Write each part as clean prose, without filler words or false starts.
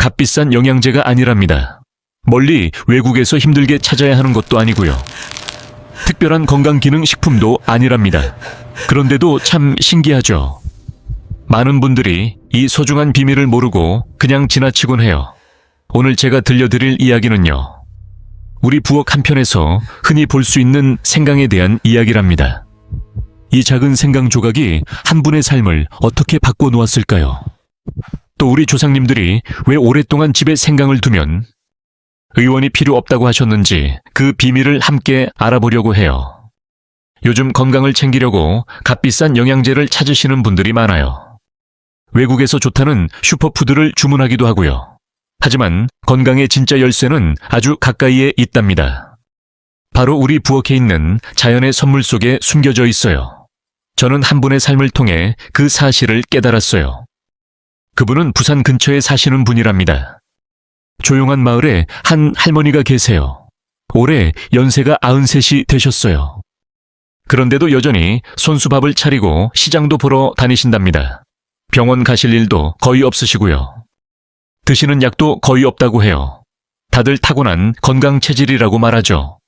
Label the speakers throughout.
Speaker 1: 값비싼 영양제가 아니랍니다. 멀리 외국에서 힘들게 찾아야 하는 것도 아니고요. 특별한 건강기능식품도 아니랍니다. 그런데도 참 신기하죠. 많은 분들이 이 소중한 비밀을 모르고 그냥 지나치곤 해요. 오늘 제가 들려드릴 이야기는요, 우리 부엌 한편에서 흔히 볼 수 있는 생강에 대한 이야기랍니다. 이 작은 생강 조각이 한 분의 삶을 어떻게 바꿔놓았을까요? 또 우리 조상님들이 왜 오랫동안 집에 생강을 두면 의원이 필요 없다고 하셨는지 그 비밀을 함께 알아보려고 해요. 요즘 건강을 챙기려고 값비싼 영양제를 찾으시는 분들이 많아요. 외국에서 좋다는 슈퍼푸드를 주문하기도 하고요. 하지만 건강의 진짜 열쇠는 아주 가까이에 있답니다. 바로 우리 부엌에 있는 자연의 선물 속에 숨겨져 있어요. 저는 한 분의 삶을 통해 그 사실을 깨달았어요. 그분은 부산 근처에 사시는 분이랍니다. 조용한 마을에 한 할머니가 계세요. 올해 연세가 93이 되셨어요. 그런데도 여전히 손수밥을 차리고 시장도 보러 다니신답니다. 병원 가실 일도 거의 없으시고요. 드시는 약도 거의 없다고 해요. 다들 타고난 건강 체질이라고 말하죠.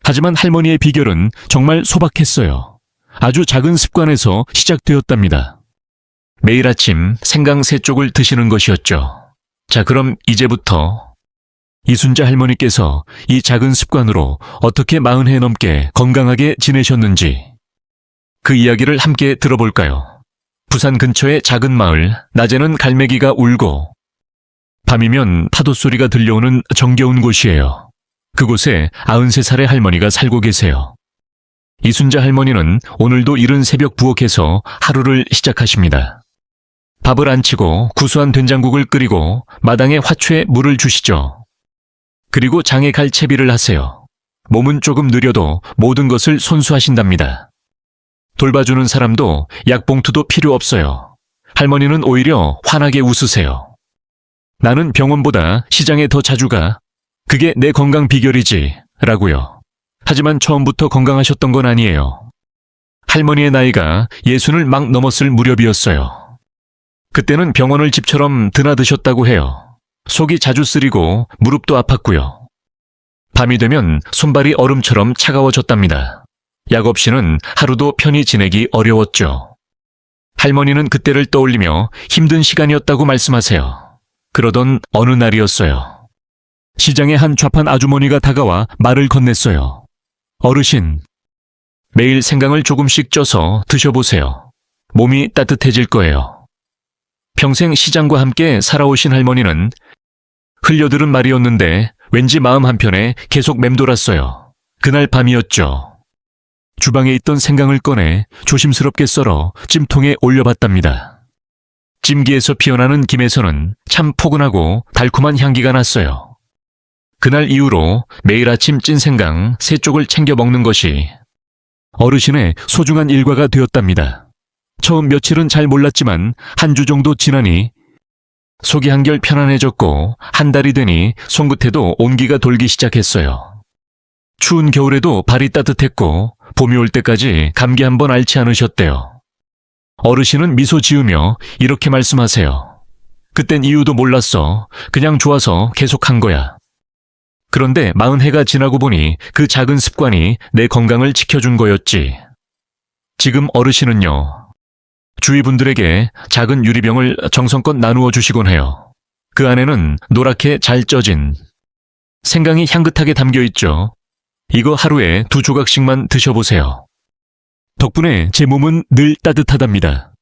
Speaker 1: 하지만 할머니의 비결은 정말 소박했어요. 아주 작은 습관에서 시작되었답니다. 매일 아침 생강 3쪽을 드시는 것이었죠. 자, 그럼 이제부터 이순자 할머니께서 이 작은 습관으로 어떻게 40해 넘게 건강하게 지내셨는지 그 이야기를 함께 들어볼까요? 부산 근처의 작은 마을, 낮에는 갈매기가 울고 밤이면 파도 소리가 들려오는 정겨운 곳이에요. 그곳에 93살의 할머니가 살고 계세요. 이순자 할머니는 오늘도 이른 새벽 부엌에서 하루를 시작하십니다. 밥을 안 치고 구수한 된장국을 끓이고 마당에 화초에 물을 주시죠. 그리고 장에 갈 채비를 하세요. 몸은 조금 느려도 모든 것을 손수하신답니다. 돌봐주는 사람도 약봉투도 필요 없어요. 할머니는 오히려 환하게 웃으세요. 나는 병원보다 시장에 더 자주 가. 그게 내 건강 비결이지. 라고요. 하지만 처음부터 건강하셨던 건 아니에요. 할머니의 나이가 60을 막 넘었을 무렵이었어요. 그때는 병원을 집처럼 드나드셨다고 해요. 속이 자주 쓰리고 무릎도 아팠고요. 밤이 되면 손발이 얼음처럼 차가워졌답니다. 약 없이는 하루도 편히 지내기 어려웠죠. 할머니는 그때를 떠올리며 힘든 시간이었다고 말씀하세요. 그러던 어느 날이었어요. 시장에 한 좌판 아주머니가 다가와 말을 건넸어요. 어르신, 매일 생강을 조금씩 쪄서 드셔보세요. 몸이 따뜻해질 거예요. 평생 시장과 함께 살아오신 할머니는 흘려들은 말이었는데 왠지 마음 한편에 계속 맴돌았어요. 그날 밤이었죠. 주방에 있던 생강을 꺼내 조심스럽게 썰어 찜통에 올려봤답니다. 찜기에서 피어나는 김에서는 참 포근하고 달콤한 향기가 났어요. 그날 이후로 매일 아침 찐 생강 3쪽을 챙겨 먹는 것이 어르신의 소중한 일과가 되었답니다. 처음 며칠은 잘 몰랐지만 한 주 정도 지나니 속이 한결 편안해졌고 한 달이 되니 손끝에도 온기가 돌기 시작했어요. 추운 겨울에도 발이 따뜻했고 봄이 올 때까지 감기 한 번 앓지 않으셨대요. 어르신은 미소 지으며 이렇게 말씀하세요. 그땐 이유도 몰랐어. 그냥 좋아서 계속한 거야. 그런데 40해가 지나고 보니 그 작은 습관이 내 건강을 지켜준 거였지. 지금 어르신은요, 주위 분들에게 작은 유리병을 정성껏 나누어 주시곤 해요. 그 안에는 노랗게 잘 쪄진 생강이 향긋하게 담겨 있죠. 이거 하루에 2조각씩만 드셔보세요. 덕분에 제 몸은 늘 따뜻하답니다.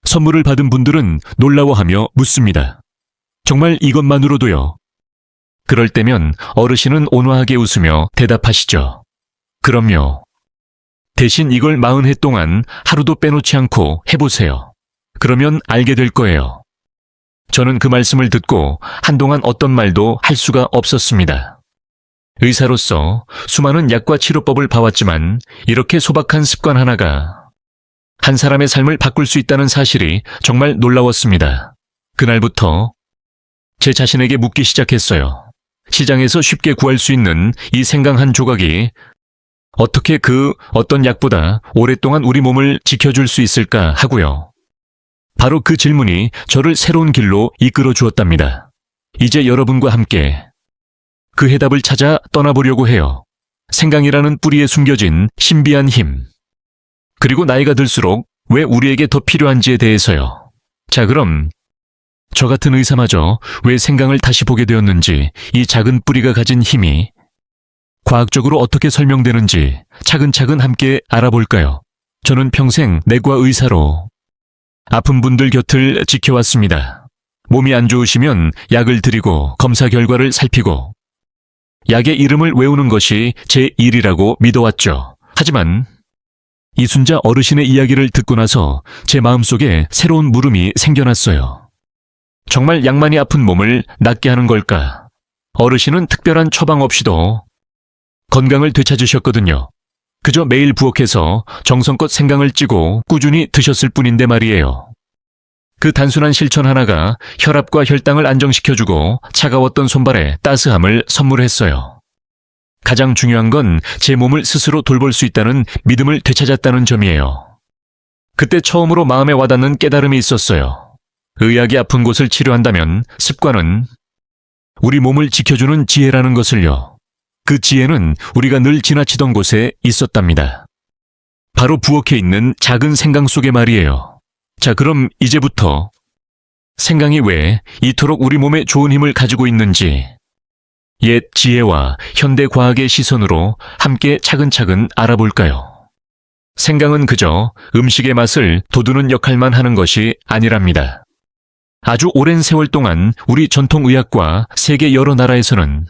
Speaker 1: 선물을 받은 분들은 놀라워하며 묻습니다. 정말 이것만으로도요? 그럴 때면 어르신은 온화하게 웃으며 대답하시죠. 그럼요. 대신 이걸 40해 동안 하루도 빼놓지 않고 해보세요. 그러면 알게 될 거예요. 저는 그 말씀을 듣고 한동안 어떤 말도 할 수가 없었습니다. 의사로서 수많은 약과 치료법을 봐왔지만 이렇게 소박한 습관 하나가 한 사람의 삶을 바꿀 수 있다는 사실이 정말 놀라웠습니다. 그날부터 제 자신에게 묻기 시작했어요. 시장에서 쉽게 구할 수 있는 이 생강 한 조각이 어떻게 그 어떤 약보다 오랫동안 우리 몸을 지켜줄 수 있을까 하고요. 바로 그 질문이 저를 새로운 길로 이끌어 주었답니다. 이제 여러분과 함께 그 해답을 찾아 떠나보려고 해요. 생강이라는 뿌리에 숨겨진 신비한 힘. 그리고 나이가 들수록 왜 우리에게 더 필요한지에 대해서요. 자, 그럼 저 같은 의사마저 왜 생강을 다시 보게 되었는지, 이 작은 뿌리가 가진 힘이 과학적으로 어떻게 설명되는지 차근차근 함께 알아볼까요? 저는 평생 내과 의사로 아픈 분들 곁을 지켜왔습니다. 몸이 안 좋으시면 약을 드리고 검사 결과를 살피고 약의 이름을 외우는 것이 제 일이라고 믿어왔죠. 하지만 이순자 어르신의 이야기를 듣고 나서 제 마음속에 새로운 물음이 생겨났어요. 정말 약만이 아픈 몸을 낫게 하는 걸까? 어르신은 특별한 처방 없이도 건강을 되찾으셨거든요. 그저 매일 부엌에서 정성껏 생강을 찌고 꾸준히 드셨을 뿐인데 말이에요. 그 단순한 실천 하나가 혈압과 혈당을 안정시켜주고 차가웠던 손발에 따스함을 선물했어요. 가장 중요한 건 제 몸을 스스로 돌볼 수 있다는 믿음을 되찾았다는 점이에요. 그때 처음으로 마음에 와닿는 깨달음이 있었어요. 의학이 아픈 곳을 치료한다면 습관은 우리 몸을 지켜주는 지혜라는 것을요. 그 지혜는 우리가 늘 지나치던 곳에 있었답니다. 바로 부엌에 있는 작은 생강 속에 말이에요. 자, 그럼 이제부터 생강이 왜 이토록 우리 몸에 좋은 힘을 가지고 있는지 옛 지혜와 현대 과학의 시선으로 함께 차근차근 알아볼까요? 생강은 그저 음식의 맛을 돋우는 역할만 하는 것이 아니랍니다. 아주 오랜 세월 동안 우리 전통의학과 세계 여러 나라에서는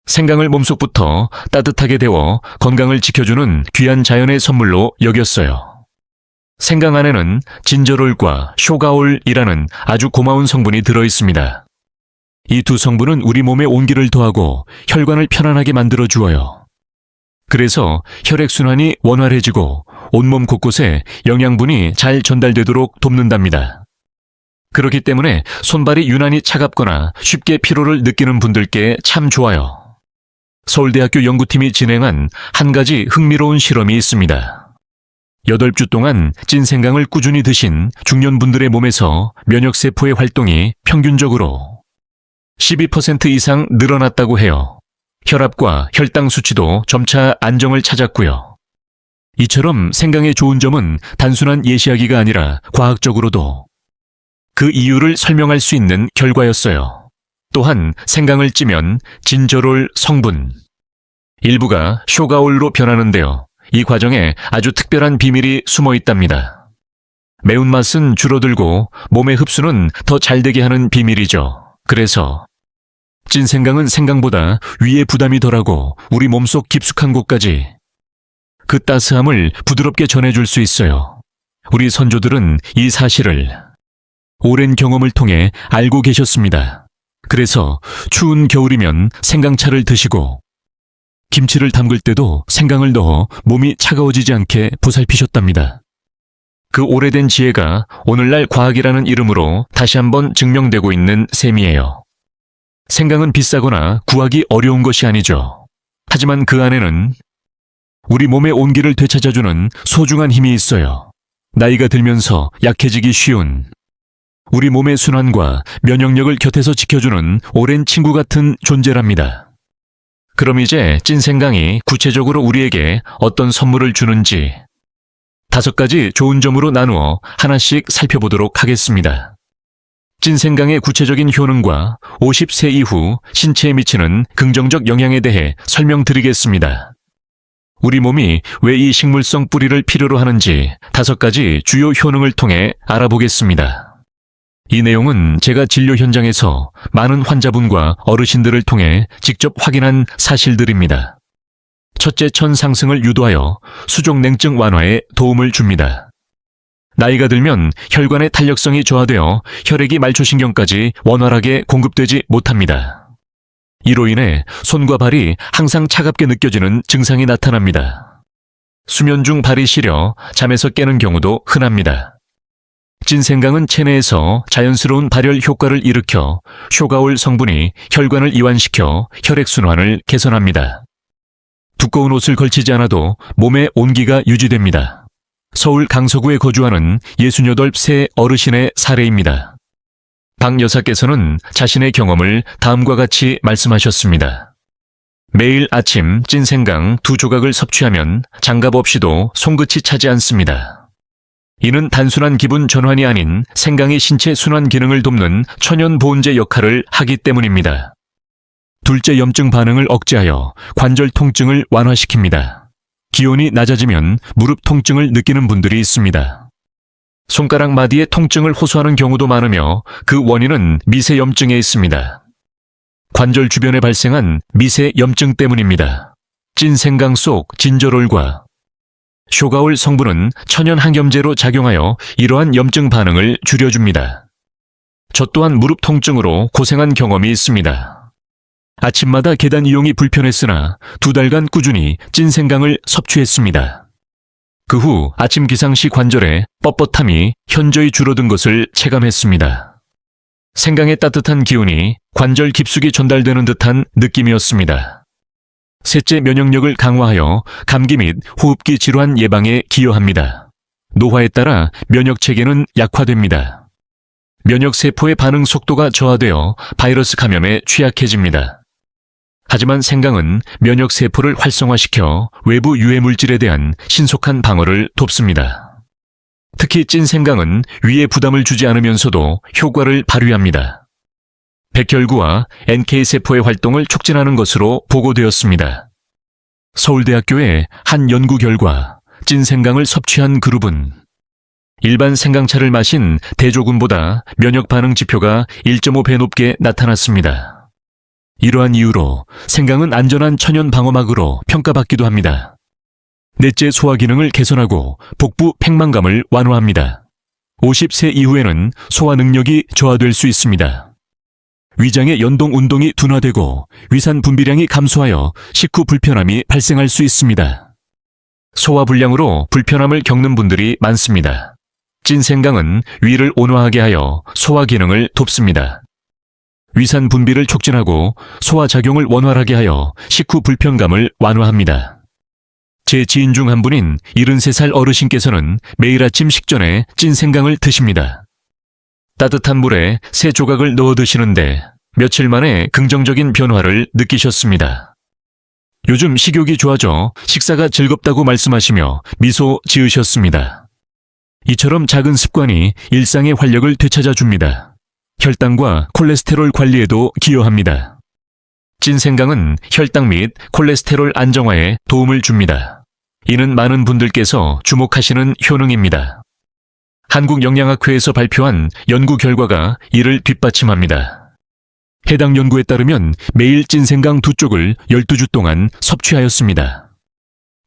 Speaker 1: 생강을 몸속부터 따뜻하게 데워 건강을 지켜주는 귀한 자연의 선물로 여겼어요. 생강 안에는 진저롤과 쇼가올이라는 아주 고마운 성분이 들어있습니다. 이 두 성분은 우리 몸에 온기를 더하고 혈관을 편안하게 만들어 주어요. 그래서 혈액순환이 원활해지고 온몸 곳곳에 영양분이 잘 전달되도록 돕는답니다. 그렇기 때문에 손발이 유난히 차갑거나 쉽게 피로를 느끼는 분들께 참 좋아요. 서울대학교 연구팀이 진행한 한 가지 흥미로운 실험이 있습니다. 8주 동안 찐 생강을 꾸준히 드신 중년분들의 몸에서 면역세포의 활동이 평균적으로 12% 이상 늘어났다고 해요. 혈압과 혈당 수치도 점차 안정을 찾았고요. 이처럼 생강의 좋은 점은 단순한 예시하기가 아니라 과학적으로도 그 이유를 설명할 수 있는 결과였어요. 또한 생강을 찌면 진저롤 성분 일부가 쇼가올로 변하는데요. 이 과정에 아주 특별한 비밀이 숨어 있답니다. 매운맛은 줄어들고 몸의 흡수는 더 잘되게 하는 비밀이죠. 그래서 찐 생강은 생강보다 위에 부담이 덜하고 우리 몸속 깊숙한 곳까지 그 따스함을 부드럽게 전해줄 수 있어요. 우리 선조들은 이 사실을 오랜 경험을 통해 알고 계셨습니다. 그래서 추운 겨울이면 생강차를 드시고 김치를 담글 때도 생강을 넣어 몸이 차가워지지 않게 보살피셨답니다. 그 오래된 지혜가 오늘날 과학이라는 이름으로 다시 한번 증명되고 있는 셈이에요. 생강은 비싸거나 구하기 어려운 것이 아니죠. 하지만 그 안에는 우리 몸의 온기를 되찾아주는 소중한 힘이 있어요. 나이가 들면서 약해지기 쉬운 우리 몸의 순환과 면역력을 곁에서 지켜주는 오랜 친구 같은 존재랍니다. 그럼 이제 찐 생강이 구체적으로 우리에게 어떤 선물을 주는지 5가지 좋은 점으로 나누어 하나씩 살펴보도록 하겠습니다. 찐 생강의 구체적인 효능과 50세 이후 신체에 미치는 긍정적 영향에 대해 설명드리겠습니다. 우리 몸이 왜 이 식물성 뿌리를 필요로 하는지 5가지 주요 효능을 통해 알아보겠습니다. 이 내용은 제가 진료 현장에서 많은 환자분과 어르신들을 통해 직접 확인한 사실들입니다. 첫째, 천 상승을 유도하여 수족 냉증 완화에 도움을 줍니다. 나이가 들면 혈관의 탄력성이 저하되어 혈액이 말초신경까지 원활하게 공급되지 못합니다. 이로 인해 손과 발이 항상 차갑게 느껴지는 증상이 나타납니다. 수면 중 발이 시려 잠에서 깨는 경우도 흔합니다. 찐 생강은 체내에서 자연스러운 발열 효과를 일으켜 쇼가올 성분이 혈관을 이완시켜 혈액순환을 개선합니다. 두꺼운 옷을 걸치지 않아도 몸의 온기가 유지됩니다. 서울 강서구에 거주하는 68세 어르신의 사례입니다. 박 여사께서는 자신의 경험을 다음과 같이 말씀하셨습니다. 매일 아침 찐생강 2조각을 섭취하면 장갑 없이도 손끝이 차지 않습니다. 이는 단순한 기분 전환이 아닌 생강이 신체 순환 기능을 돕는 천연 보온제 역할을 하기 때문입니다. 둘째, 염증 반응을 억제하여 관절 통증을 완화시킵니다. 기온이 낮아지면 무릎 통증을 느끼는 분들이 있습니다. 손가락 마디의 통증을 호소하는 경우도 많으며 그 원인은 미세 염증에 있습니다. 관절 주변에 발생한 미세 염증 때문입니다. 찐생강 속 진저롤과 쇼가올 성분은 천연 항염제로 작용하여 이러한 염증 반응을 줄여줍니다. 저 또한 무릎 통증으로 고생한 경험이 있습니다. 아침마다 계단 이용이 불편했으나 2달간 꾸준히 찐생강을 섭취했습니다. 그 후 아침 기상 시 관절에 뻣뻣함이 현저히 줄어든 것을 체감했습니다. 생강의 따뜻한 기운이 관절 깊숙이 전달되는 듯한 느낌이었습니다. 셋째, 면역력을 강화하여 감기 및 호흡기 질환 예방에 기여합니다. 노화에 따라 면역 체계는 약화됩니다. 면역세포의 반응 속도가 저하되어 바이러스 감염에 취약해집니다. 하지만 생강은 면역세포를 활성화시켜 외부 유해 물질에 대한 신속한 방어를 돕습니다. 특히 찐생강은 위에 부담을 주지 않으면서도 효과를 발휘합니다. 백혈구와 NK세포의 활동을 촉진하는 것으로 보고되었습니다. 서울대학교의 한 연구 결과 찐생강을 섭취한 그룹은 일반 생강차를 마신 대조군보다 면역 반응 지표가 1.5배 높게 나타났습니다. 이러한 이유로 생강은 안전한 천연 방어막으로 평가받기도 합니다. 넷째, 소화 기능을 개선하고 복부 팽만감을 완화합니다. 50세 이후에는 소화 능력이 저하될 수 있습니다. 위장의 연동 운동이 둔화되고 위산 분비량이 감소하여 식후 불편함이 발생할 수 있습니다. 소화 불량으로 불편함을 겪는 분들이 많습니다. 찐생강은 위를 온화하게 하여 소화 기능을 돕습니다. 위산 분비를 촉진하고 소화 작용을 원활하게 하여 식후 불편감을 완화합니다. 제 지인 중 한 분인 73살 어르신께서는 매일 아침 식전에 찐생강을 드십니다. 따뜻한 물에 3조각을 넣어 드시는데 며칠 만에 긍정적인 변화를 느끼셨습니다. 요즘 식욕이 좋아져 식사가 즐겁다고 말씀하시며 미소 지으셨습니다. 이처럼 작은 습관이 일상의 활력을 되찾아 줍니다. 혈당과 콜레스테롤 관리에도 기여합니다. 찐생강은 혈당 및 콜레스테롤 안정화에 도움을 줍니다. 이는 많은 분들께서 주목하시는 효능입니다. 한국영양학회에서 발표한 연구 결과가 이를 뒷받침합니다. 해당 연구에 따르면 매일 찐생강 2쪽을 12주 동안 섭취하였습니다.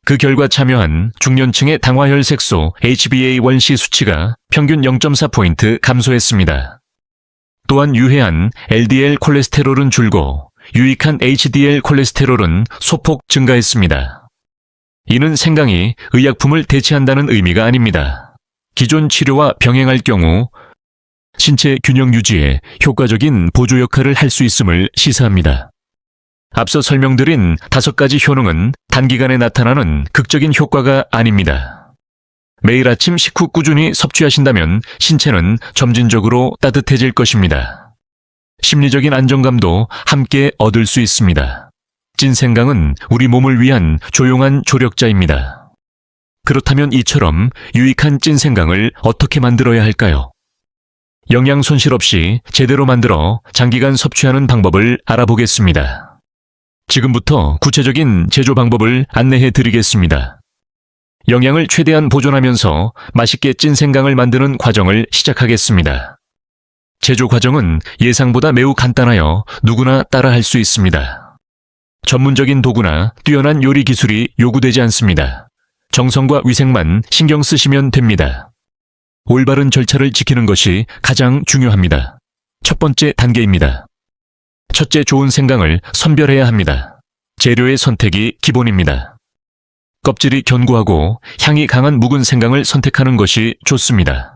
Speaker 1: 그 결과 참여한 중년층의 당화혈색소 HbA1c 수치가 평균 0.4포인트 감소했습니다. 또한 유해한 LDL 콜레스테롤은 줄고 유익한 HDL 콜레스테롤은 소폭 증가했습니다. 이는 생강이 의약품을 대체한다는 의미가 아닙니다. 기존 치료와 병행할 경우 신체 균형 유지에 효과적인 보조 역할을 할 수 있음을 시사합니다. 앞서 설명드린 5가지 효능은 단기간에 나타나는 극적인 효과가 아닙니다. 매일 아침 식후 꾸준히 섭취하신다면 신체는 점진적으로 따뜻해질 것입니다. 심리적인 안정감도 함께 얻을 수 있습니다. 찐생강은 우리 몸을 위한 조용한 조력자입니다. 그렇다면 이처럼 유익한 찐생강을 어떻게 만들어야 할까요? 영양 손실 없이 제대로 만들어 장기간 섭취하는 방법을 알아보겠습니다. 지금부터 구체적인 제조 방법을 안내해 드리겠습니다. 영양을 최대한 보존하면서 맛있게 찐생강을 만드는 과정을 시작하겠습니다. 제조 과정은 예상보다 매우 간단하여 누구나 따라할 수 있습니다. 전문적인 도구나 뛰어난 요리 기술이 요구되지 않습니다. 정성과 위생만 신경 쓰시면 됩니다. 올바른 절차를 지키는 것이 가장 중요합니다. 첫 번째 단계입니다. 첫째, 좋은 생강을 선별해야 합니다. 재료의 선택이 기본입니다. 껍질이 견고하고 향이 강한 묵은 생강을 선택하는 것이 좋습니다.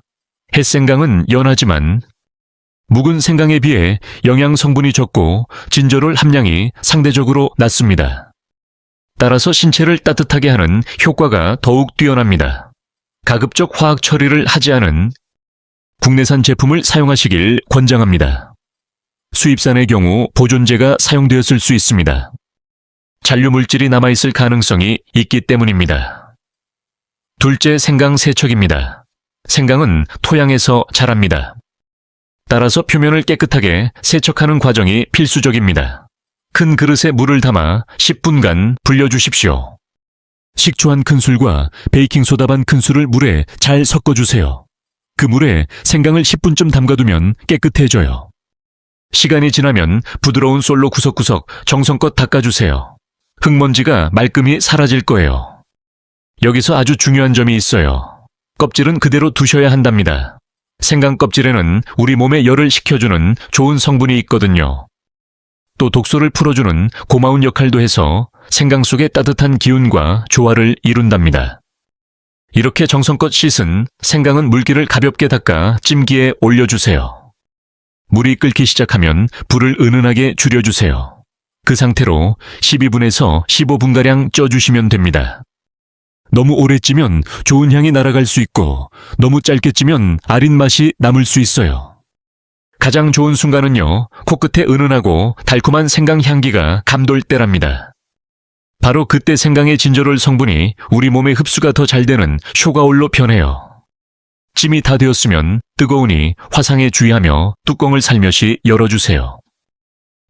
Speaker 1: 햇생강은 연하지만 묵은 생강에 비해 영양 성분이 적고 진저롤 함량이 상대적으로 낮습니다. 따라서 신체를 따뜻하게 하는 효과가 더욱 뛰어납니다. 가급적 화학 처리를 하지 않은 국내산 제품을 사용하시길 권장합니다. 수입산의 경우 보존제가 사용되었을 수 있습니다. 잔류 물질이 남아있을 가능성이 있기 때문입니다. 둘째, 생강 세척입니다. 생강은 토양에서 자랍니다. 따라서 표면을 깨끗하게 세척하는 과정이 필수적입니다. 큰 그릇에 물을 담아 10분간 불려주십시오. 식초 한 큰술과 베이킹소다 반 큰술을 물에 잘 섞어주세요. 그 물에 생강을 10분쯤 담가두면 깨끗해져요. 시간이 지나면 부드러운 솔로 구석구석 정성껏 닦아주세요. 흙먼지가 말끔히 사라질 거예요. 여기서 아주 중요한 점이 있어요. 껍질은 그대로 두셔야 한답니다. 생강 껍질에는 우리 몸에 열을 식혀주는 좋은 성분이 있거든요. 또 독소를 풀어주는 고마운 역할도 해서 생강 속의 따뜻한 기운과 조화를 이룬답니다. 이렇게 정성껏 씻은 생강은 물기를 가볍게 닦아 찜기에 올려주세요. 물이 끓기 시작하면 불을 은은하게 줄여주세요. 그 상태로 12분에서 15분가량 쪄주시면 됩니다. 너무 오래 찌면 좋은 향이 날아갈 수 있고 너무 짧게 찌면 아린 맛이 남을 수 있어요. 가장 좋은 순간은요, 코끝에 은은하고 달콤한 생강 향기가 감돌 때랍니다. 바로 그때 생강의 진저롤 성분이 우리 몸에 흡수가 더 잘 되는 쇼가올로 변해요. 찜이 다 되었으면 뜨거우니 화상에 주의하며 뚜껑을 살며시 열어주세요.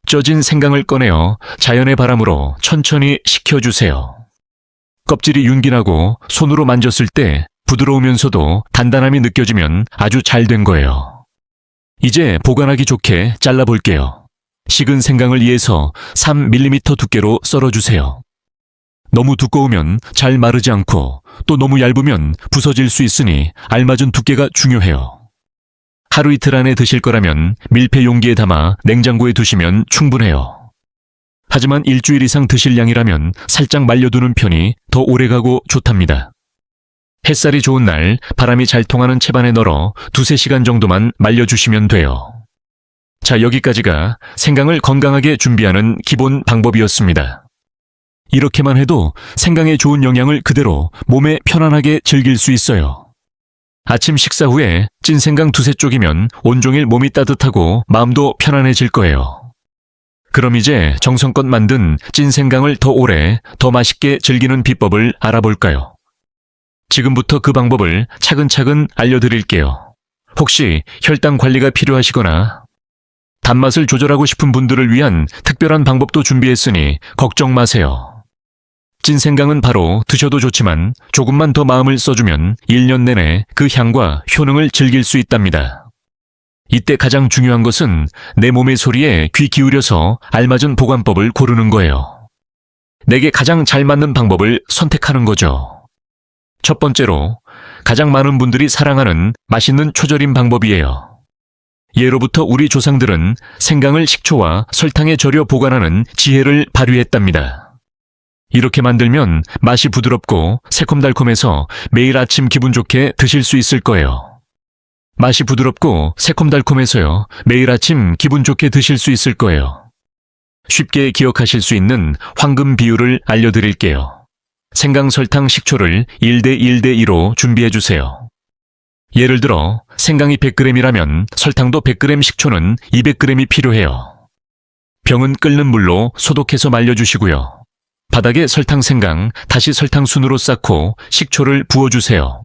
Speaker 1: 쪄진 생강을 꺼내어 자연의 바람으로 천천히 식혀주세요. 껍질이 윤기나고 손으로 만졌을 때 부드러우면서도 단단함이 느껴지면 아주 잘 된 거예요. 이제 보관하기 좋게 잘라볼게요. 식은 생강을 2에서 3mm 두께로 썰어주세요. 너무 두꺼우면 잘 마르지 않고 또 너무 얇으면 부서질 수 있으니 알맞은 두께가 중요해요. 하루 이틀 안에 드실 거라면 밀폐 용기에 담아 냉장고에 두시면 충분해요. 하지만 일주일 이상 드실 양이라면 살짝 말려두는 편이 더 오래가고 좋답니다. 햇살이 좋은 날 바람이 잘 통하는 채반에 널어 2~3시간 정도만 말려주시면 돼요. 자, 여기까지가 생강을 건강하게 준비하는 기본 방법이었습니다. 이렇게만 해도 생강의 좋은 영양을 그대로 몸에 편안하게 즐길 수 있어요. 아침 식사 후에 찐 생강 2~3쪽이면 온종일 몸이 따뜻하고 마음도 편안해질 거예요. 그럼 이제 정성껏 만든 찐 생강을 더 오래, 더 맛있게 즐기는 비법을 알아볼까요? 지금부터 그 방법을 차근차근 알려드릴게요. 혹시 혈당 관리가 필요하시거나 단맛을 조절하고 싶은 분들을 위한 특별한 방법도 준비했으니 걱정 마세요. 찐 생강은 바로 드셔도 좋지만 조금만 더 마음을 써주면 1년 내내 그 향과 효능을 즐길 수 있답니다. 이때 가장 중요한 것은 내 몸의 소리에 귀 기울여서 알맞은 보관법을 고르는 거예요. 내게 가장 잘 맞는 방법을 선택하는 거죠. 첫 번째로 가장 많은 분들이 사랑하는 맛있는 초절임 방법이에요. 예로부터 우리 조상들은 생강을 식초와 설탕에 절여 보관하는 지혜를 발휘했답니다. 이렇게 만들면 맛이 부드럽고 새콤달콤해서 매일 아침 기분 좋게 드실 수 있을 거예요. 맛이 부드럽고 새콤달콤해서요, 매일 아침 기분 좋게 드실 수 있을 거예요. 쉽게 기억하실 수 있는 황금 비율을 알려드릴게요. 생강, 설탕, 식초를 1:1:2로 준비해주세요. 예를 들어 생강이 100g이라면 설탕도 100g, 식초는 200g이 필요해요. 병은 끓는 물로 소독해서 말려주시고요. 바닥에 설탕, 생강, 다시 설탕 순으로 쌓고 식초를 부어주세요.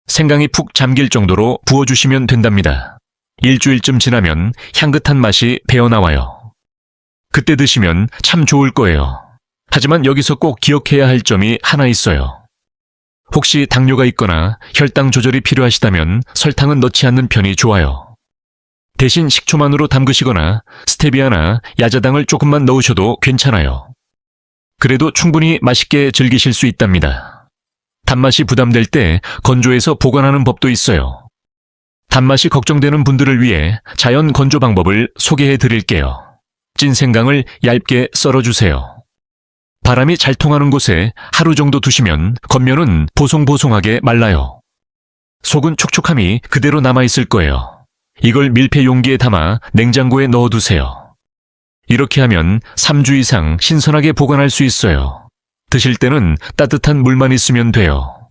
Speaker 1: 생강이 푹 잠길 정도로 부어주시면 된답니다. 일주일쯤 지나면 향긋한 맛이 배어나와요. 그때 드시면 참 좋을 거예요. 하지만 여기서 꼭 기억해야 할 점이 하나 있어요. 혹시 당뇨가 있거나 혈당 조절이 필요하시다면 설탕은 넣지 않는 편이 좋아요. 대신 식초만으로 담그시거나 스테비아나 야자당을 조금만 넣으셔도 괜찮아요. 그래도 충분히 맛있게 즐기실 수 있답니다. 단맛이 부담될 때 건조해서 보관하는 법도 있어요. 단맛이 걱정되는 분들을 위해 자연 건조 방법을 소개해 드릴게요. 찐 생강을 얇게 썰어주세요. 바람이 잘 통하는 곳에 하루 정도 두시면 겉면은 보송보송하게 말라요. 속은 촉촉함이 그대로 남아있을 거예요. 이걸 밀폐 용기에 담아 냉장고에 넣어두세요. 이렇게 하면 3주 이상 신선하게 보관할 수 있어요. 드실 때는 따뜻한 물만 있으면 돼요.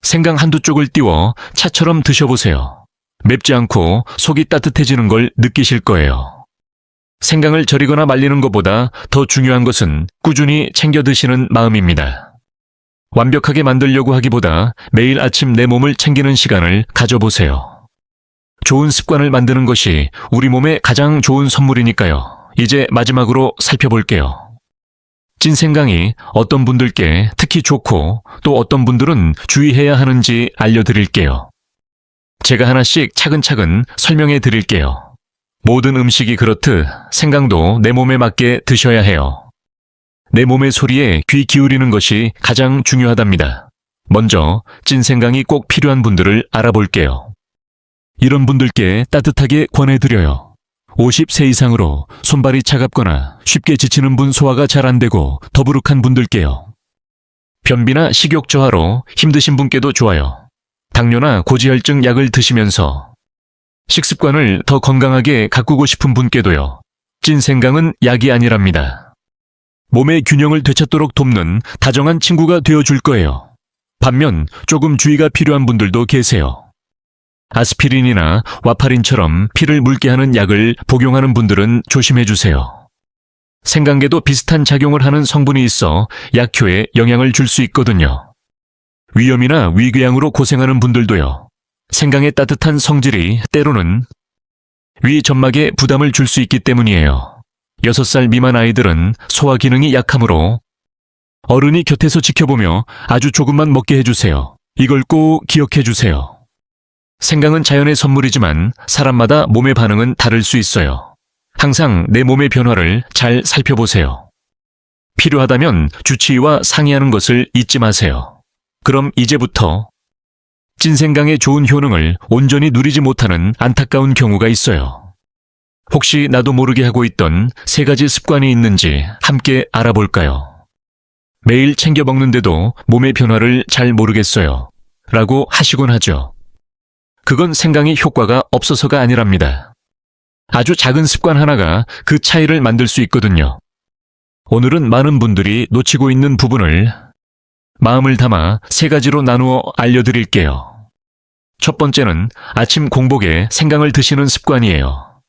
Speaker 1: 생강 한두 쪽을 띄워 차처럼 드셔보세요. 맵지 않고 속이 따뜻해지는 걸 느끼실 거예요. 생강을 절이거나 말리는 것보다 더 중요한 것은 꾸준히 챙겨 드시는 마음입니다. 완벽하게 만들려고 하기보다 매일 아침 내 몸을 챙기는 시간을 가져보세요. 좋은 습관을 만드는 것이 우리 몸에 가장 좋은 선물이니까요. 이제 마지막으로 살펴볼게요. 찐생강이 어떤 분들께 특히 좋고 또 어떤 분들은 주의해야 하는지 알려드릴게요. 제가 하나씩 차근차근 설명해 드릴게요. 모든 음식이 그렇듯 생강도 내 몸에 맞게 드셔야 해요. 내 몸의 소리에 귀 기울이는 것이 가장 중요하답니다. 먼저 찐생강이 꼭 필요한 분들을 알아볼게요. 이런 분들께 따뜻하게 권해드려요. 50세 이상으로 손발이 차갑거나 쉽게 지치는 분, 소화가 잘 안 되고 더부룩한 분들께요. 변비나 식욕 저하로 힘드신 분께도 좋아요. 당뇨나 고지혈증 약을 드시면서 식습관을 더 건강하게 가꾸고 싶은 분께도요. 찐생강은 약이 아니랍니다. 몸의 균형을 되찾도록 돕는 다정한 친구가 되어줄 거예요. 반면 조금 주의가 필요한 분들도 계세요. 아스피린이나 와파린처럼 피를 묽게 하는 약을 복용하는 분들은 조심해 주세요. 생강계도 비슷한 작용을 하는 성분이 있어 약효에 영향을 줄 수 있거든요. 위염이나 위궤양으로 고생하는 분들도요. 생강의 따뜻한 성질이 때로는 위 점막에 부담을 줄 수 있기 때문이에요. 6살 미만 아이들은 소화 기능이 약하므로 어른이 곁에서 지켜보며 아주 조금만 먹게 해주세요. 이걸 꼭 기억해 주세요. 생강은 자연의 선물이지만 사람마다 몸의 반응은 다를 수 있어요. 항상 내 몸의 변화를 잘 살펴보세요. 필요하다면 주치의와 상의하는 것을 잊지 마세요. 그럼 이제부터 찐생강의 좋은 효능을 온전히 누리지 못하는 안타까운 경우가 있어요. 혹시 나도 모르게 하고 있던 3가지 습관이 있는지 함께 알아볼까요? 매일 챙겨 먹는데도 몸의 변화를 잘 모르겠어요. 라고 하시곤 하죠. 그건 생강의 효과가 없어서가 아니랍니다. 아주 작은 습관 하나가 그 차이를 만들 수 있거든요. 오늘은 많은 분들이 놓치고 있는 부분을 마음을 담아 3가지로 나누어 알려드릴게요. 첫 번째는 아침 공복에 생강을 드시는 습관이에요.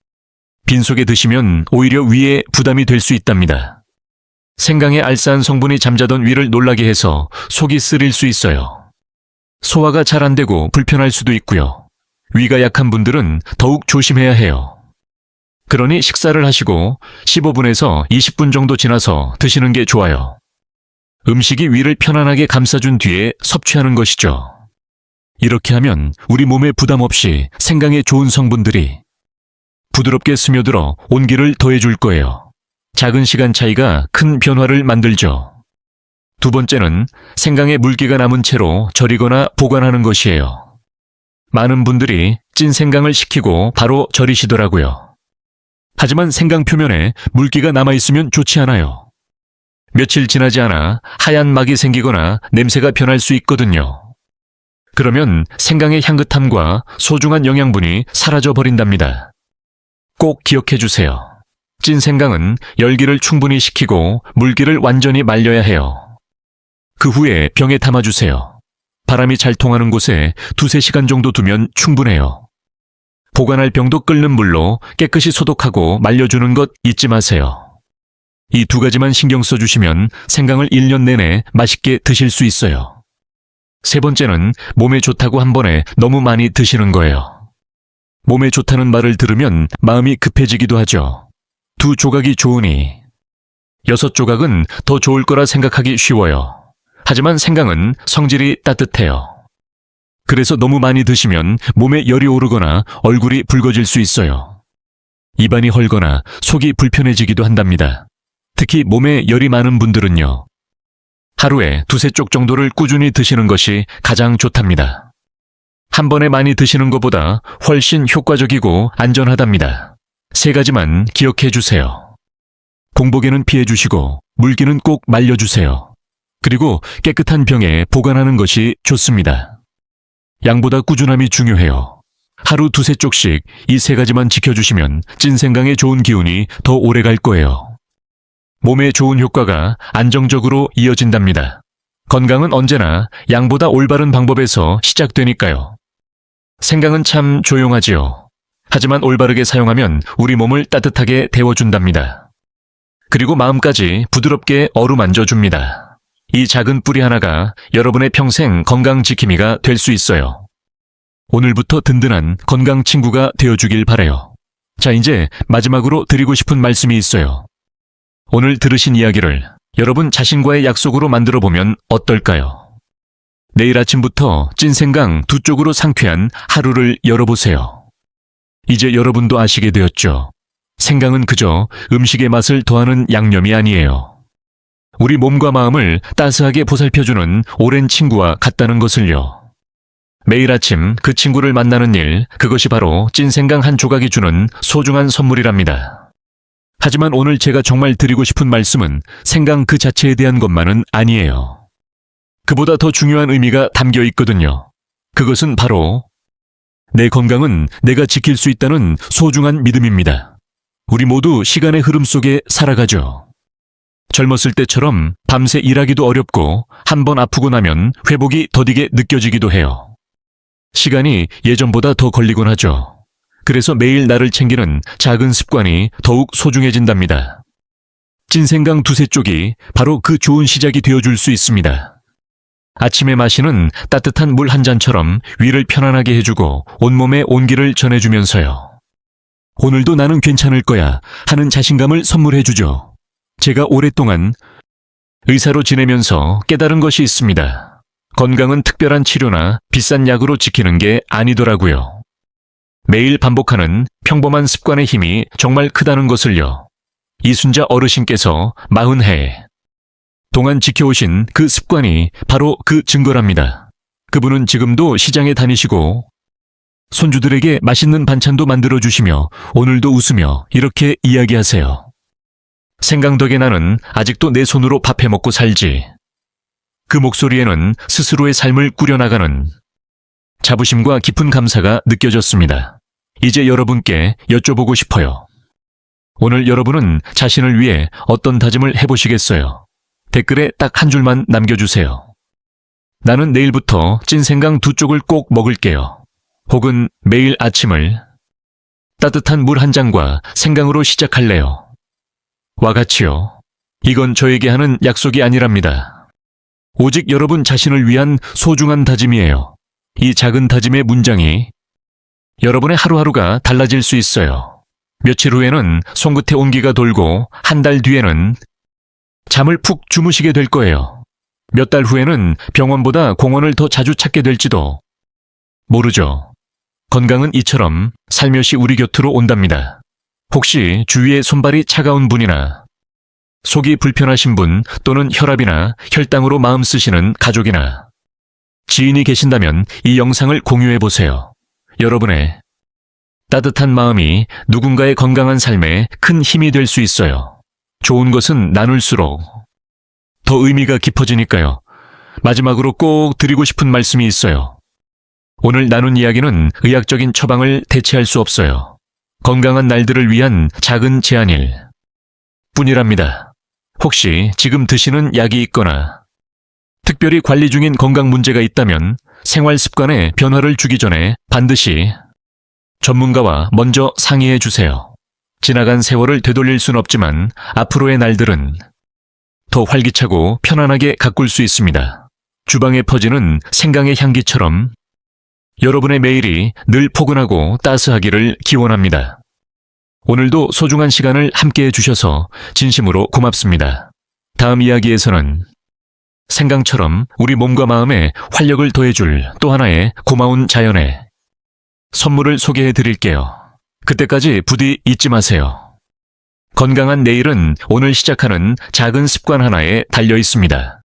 Speaker 1: 빈속에 드시면 오히려 위에 부담이 될 수 있답니다. 생강의 알싸한 성분이 잠자던 위를 놀라게 해서 속이 쓰릴 수 있어요. 소화가 잘 안 되고 불편할 수도 있고요. 위가 약한 분들은 더욱 조심해야 해요. 그러니 식사를 하시고 15분에서 20분 정도 지나서 드시는 게 좋아요. 음식이 위를 편안하게 감싸준 뒤에 섭취하는 것이죠. 이렇게 하면 우리 몸에 부담 없이 생강의 좋은 성분들이 부드럽게 스며들어 온기를 더해줄 거예요. 작은 시간 차이가 큰 변화를 만들죠. 두 번째는 생강의 물기가 남은 채로 절이거나 보관하는 것이에요. 많은 분들이 찐생강을 식히고 바로 절이시더라고요. 하지만 생강 표면에 물기가 남아있으면 좋지 않아요. 며칠 지나지 않아 하얀 막이 생기거나 냄새가 변할 수 있거든요. 그러면 생강의 향긋함과 소중한 영양분이 사라져 버린답니다. 꼭 기억해 주세요. 찐생강은 열기를 충분히 식히고 물기를 완전히 말려야 해요. 그 후에 병에 담아주세요. 바람이 잘 통하는 곳에 2~3시간 정도 두면 충분해요. 보관할 병도 끓는 물로 깨끗이 소독하고 말려주는 것 잊지 마세요. 이 2가지만 신경 써주시면 생강을 1년 내내 맛있게 드실 수 있어요. 세 번째는 몸에 좋다고 한 번에 너무 많이 드시는 거예요. 몸에 좋다는 말을 들으면 마음이 급해지기도 하죠. 2조각이 좋으니 6조각은 더 좋을 거라 생각하기 쉬워요. 하지만 생강은 성질이 따뜻해요. 그래서 너무 많이 드시면 몸에 열이 오르거나 얼굴이 붉어질 수 있어요. 입안이 헐거나 속이 불편해지기도 한답니다. 특히 몸에 열이 많은 분들은요. 하루에 2~3쪽 정도를 꾸준히 드시는 것이 가장 좋답니다. 한 번에 많이 드시는 것보다 훨씬 효과적이고 안전하답니다. 3가지만 기억해 주세요. 공복에는 피해 주시고 물기는 꼭 말려주세요. 그리고 깨끗한 병에 보관하는 것이 좋습니다. 양보다 꾸준함이 중요해요. 하루 2~3쪽씩 이 3가지만 지켜주시면 찐생강의 좋은 기운이 더 오래 갈 거예요. 몸에 좋은 효과가 안정적으로 이어진답니다. 건강은 언제나 양보다 올바른 방법에서 시작되니까요. 생강은 참 조용하지요. 하지만 올바르게 사용하면 우리 몸을 따뜻하게 데워준답니다. 그리고 마음까지 부드럽게 어루만져 줍니다. 이 작은 뿌리 하나가 여러분의 평생 건강 지킴이가 될 수 있어요. 오늘부터 든든한 건강 친구가 되어주길 바라요. 자, 이제 마지막으로 드리고 싶은 말씀이 있어요. 오늘 들으신 이야기를 여러분 자신과의 약속으로 만들어 보면 어떨까요? 내일 아침부터 찐생강 2쪽으로 상쾌한 하루를 열어보세요. 이제 여러분도 아시게 되었죠. 생강은 그저 음식의 맛을 더하는 양념이 아니에요. 우리 몸과 마음을 따스하게 보살펴주는 오랜 친구와 같다는 것을요. 매일 아침 그 친구를 만나는 일, 그것이 바로 찐생강 한 조각이 주는 소중한 선물이랍니다. 하지만 오늘 제가 정말 드리고 싶은 말씀은 생강 그 자체에 대한 것만은 아니에요. 그보다 더 중요한 의미가 담겨 있거든요. 그것은 바로 내 건강은 내가 지킬 수 있다는 소중한 믿음입니다. 우리 모두 시간의 흐름 속에 살아가죠. 젊었을 때처럼 밤새 일하기도 어렵고 한 번 아프고 나면 회복이 더디게 느껴지기도 해요. 시간이 예전보다 더 걸리곤 하죠. 그래서 매일 나를 챙기는 작은 습관이 더욱 소중해진답니다. 찐생강 2-3쪽이 바로 그 좋은 시작이 되어줄 수 있습니다. 아침에 마시는 따뜻한 물 한 잔처럼 위를 편안하게 해주고 온몸에 온기를 전해주면서요. 오늘도 나는 괜찮을 거야 하는 자신감을 선물해주죠. 제가 오랫동안 의사로 지내면서 깨달은 것이 있습니다. 건강은 특별한 치료나 비싼 약으로 지키는 게 아니더라고요. 매일 반복하는 평범한 습관의 힘이 정말 크다는 것을요. 이순자 어르신께서 40해 동안 지켜오신 그 습관이 바로 그 증거랍니다. 그분은 지금도 시장에 다니시고 손주들에게 맛있는 반찬도 만들어주시며 오늘도 웃으며 이렇게 이야기하세요. 생강 덕에 나는 아직도 내 손으로 밥 해먹고 살지. 그 목소리에는 스스로의 삶을 꾸려나가는 자부심과 깊은 감사가 느껴졌습니다. 이제 여러분께 여쭤보고 싶어요. 오늘 여러분은 자신을 위해 어떤 다짐을 해보시겠어요? 댓글에 딱 한 줄만 남겨주세요. 나는 내일부터 찐생강 2쪽을 꼭 먹을게요. 혹은 매일 아침을 따뜻한 물 한 잔과 생강으로 시작할래요. 와 같이요. 이건 저에게 하는 약속이 아니랍니다. 오직 여러분 자신을 위한 소중한 다짐이에요. 이 작은 다짐의 문장이 여러분의 하루하루가 달라질 수 있어요. 며칠 후에는 손끝에 온기가 돌고 한 달 뒤에는 잠을 푹 주무시게 될 거예요. 몇 달 후에는 병원보다 공원을 더 자주 찾게 될지도 모르죠. 건강은 이처럼 살며시 우리 곁으로 온답니다. 혹시 주위에 손발이 차가운 분이나 속이 불편하신 분 또는 혈압이나 혈당으로 마음 쓰시는 가족이나 지인이 계신다면 이 영상을 공유해 보세요. 여러분의 따뜻한 마음이 누군가의 건강한 삶에 큰 힘이 될 수 있어요. 좋은 것은 나눌수록 더 의미가 깊어지니까요. 마지막으로 꼭 드리고 싶은 말씀이 있어요. 오늘 나눈 이야기는 의학적인 처방을 대체할 수 없어요. 건강한 날들을 위한 작은 제안일 뿐이랍니다. 혹시 지금 드시는 약이 있거나 특별히 관리 중인 건강 문제가 있다면 생활 습관에 변화를 주기 전에 반드시 전문가와 먼저 상의해 주세요. 지나간 세월을 되돌릴 순 없지만 앞으로의 날들은 더 활기차고 편안하게 가꿀 수 있습니다. 주방에 퍼지는 생강의 향기처럼 여러분의 매일이 늘 포근하고 따스하기를 기원합니다. 오늘도 소중한 시간을 함께해 주셔서 진심으로 고맙습니다. 다음 이야기에서는 생강처럼 우리 몸과 마음에 활력을 더해줄 또 하나의 고마운 자연의 선물을 소개해 드릴게요. 그때까지 부디 잊지 마세요. 건강한 내일은 오늘 시작하는 작은 습관 하나에 달려 있습니다.